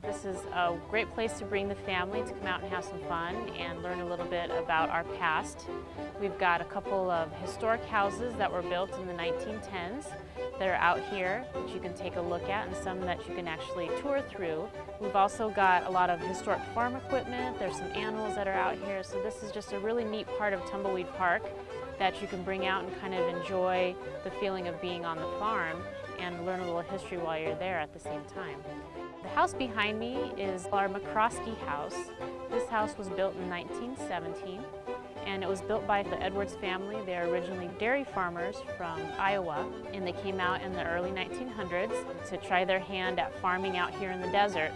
This is a great place to bring the family to come out and have some fun and learn a little bit about our past. We've got a couple of historic houses that were built in the 1910s that are out here that you can take a look at, and some that you can actually tour through. We've also got a lot of historic farm equipment. There's some animals that are out here, so this is just a really neat part of Tumbleweed Park that you can bring out and kind of enjoy the feeling of being on the farm and learn a little history while you're there at the same time. The house behind me is our McCrosky House. This house was built in 1917, and it was built by the Edwards family. They're originally dairy farmers from Iowa, and they came out in the early 1900s to try their hand at farming out here in the desert.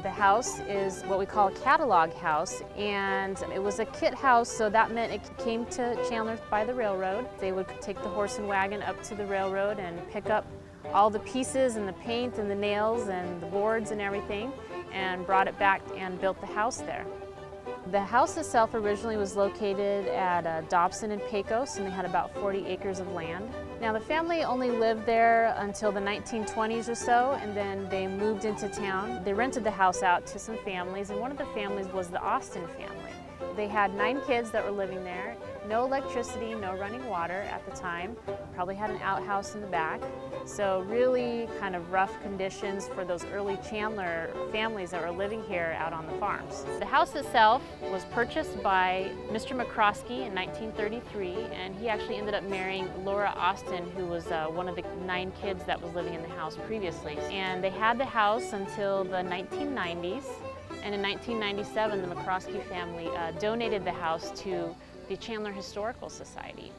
The house is what we call a catalog house, and it was a kit house, so that meant it came to Chandler by the railroad. They would take the horse and wagon up to the railroad and pick up all the pieces and the paint and the nails and the boards and everything, and brought it back and built the house there. The house itself originally was located at Dobson and Pecos, and they had about 40 acres of land. Now the family only lived there until the 1920s or so, and then they moved into town. They rented the house out to some families, and one of the families was the Austin family. They had 9 kids that were living there. No electricity, no running water at the time. Probably had an outhouse in the back. So really kind of rough conditions for those early Chandler families that were living here out on the farms. The house itself was purchased by Mr. McCrosky in 1933, and he actually ended up marrying Laura Austin, who was one of the 9 kids that was living in the house previously. And they had the house until the 1990s, and in 1997 the McCrosky family donated the house to the Chandler Historical Society.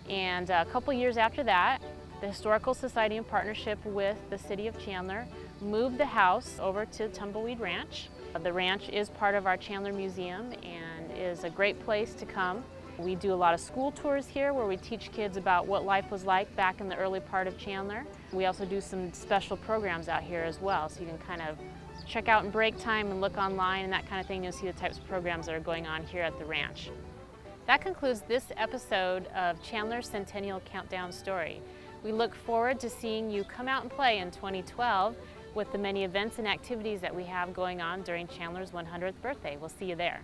And a couple years after that, the Historical Society, in partnership with the City of Chandler, moved the house over to Tumbleweed Ranch. The ranch is part of our Chandler Museum and is a great place to come. We do a lot of school tours here where we teach kids about what life was like back in the early part of Chandler. We also do some special programs out here as well, so you can kind of check out in break time and look online and that kind of thing. You'll see the types of programs that are going on here at the ranch. That concludes this episode of Chandler's Centennial Countdown Story. We look forward to seeing you come out and play in 2012 with the many events and activities that we have going on during Chandler's 100th birthday. We'll see you there.